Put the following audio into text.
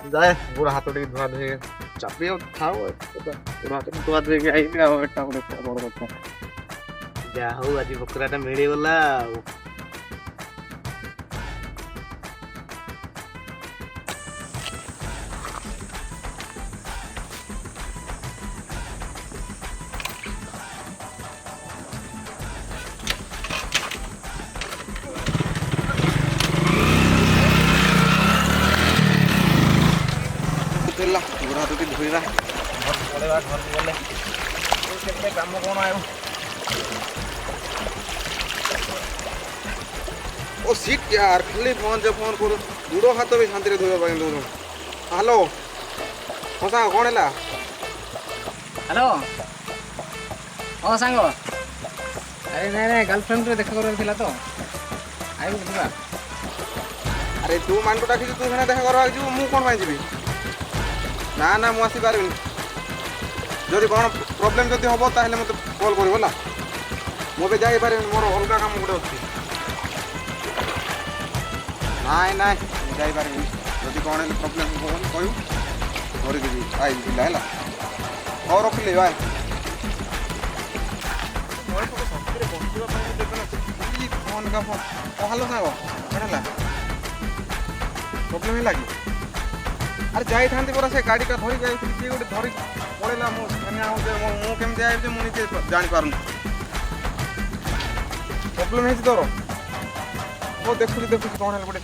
ଯାଏ ଗୋଡ଼ ହାତ ଟିକେ ଧୁଆ ଧୁଇ ଚାପି ଆଉ ଥାଉ ଗୋଡ଼ ହାତ ଧୁଆ ଧୁଇକି ଆଇବି ଆଉ ଏଟା ଗୋଟେ ବଡ଼ କଥା। ଯାହା ହଉ ଆଜି ବକରାଟା ମିଳିଗଲା ଆଉ। ଗୋଡ଼ ହାତ ଟିକେ ଧୋଇବା ଘରକୁ ପଳେଇବା। ଘରକୁ ଗଲେ କେତେ କାମ କ'ଣ ଆଉ। ଓ ସିଟ୍ यार ଖାଲି ଫୋନ୍ କରୁ ଗୋଡ଼ ହାତ ବି ଶାନ୍ତିରେ ଧୋଇବା ପାଇଁ ଦଉନ। ହ୍ୟାଲୋ ହଁ ସାଙ୍ଗ କ'ଣ ହେଲା? ହ୍ୟାଲୋ ହଁ ସାଙ୍ଗ। ଆରେ ନାଇଁ ଗାର୍ଲଫ୍ରେଣ୍ଡରେ ଦେଖା କରିବାର ଥିଲା ତ ଆଇବୁ ଯିବା। ଆରେ ତୁ ମାନଙ୍କୁ ଡାକିଛୁ ତୁ ସିନା ଦେଖା କରିବାକୁ ଯିବୁ ମୁଁ କ'ଣ ପାଇଁ ଯିବି? ନା ନା ମୁଁ ଆସିପାରିବିନି। ଯଦି କ'ଣ ପ୍ରୋବ୍ଲେମ୍ ଯଦି ହେବ ତାହେଲେ ମୋତେ କଲ୍ କରିବ ହେଲା। ମୁଁ ଏବେ ଯାଇପାରିବିନି ମୋର ଅଲଗା କାମ ଗୋଟେ ଅଛି। ନାଇଁ ନାଇଁ ମୁଁ ଯାଇପାରିବିନି। ଯଦି କ'ଣ ହେଲେ ପ୍ରୋବ୍ଲେମ୍ ହେବ ବୋଲି କହିବୁ ଧରିକି ଆଇବି ପିଲା ହେଲା। ହଉ ରଖିଲି ବାଏ। ବସିବା ପାଇଁ ଦେବେ ନା ଫୋନ୍ କା ଫୋନ୍। ହ୍ୟାଲୋ ସାଙ୍ଗ କ'ଣ ହେଲା? ପ୍ରୋବ୍ଲେମ୍ ହେଲା କି? ଆରେ ଯାଇଥାନ୍ତି ପରା ସେ ଗାଡ଼ିଟା ଧରିକି ଯାଇଥିଲି କିଏ ଗୋଟେ ଧରିକି ପଳେଇଲା। ମୁଁ ମୁଁ କେମିତି ଆଇବି ଯେ ମୁଁ ନିଜେ ଜାଣିପାରୁନି। ପ୍ରୋବ୍ଲେମ୍ ହେଇଛି ତୋର? ହଉ ଦେଖୁଛି କ'ଣ ହେଲେ ଗୋଟେ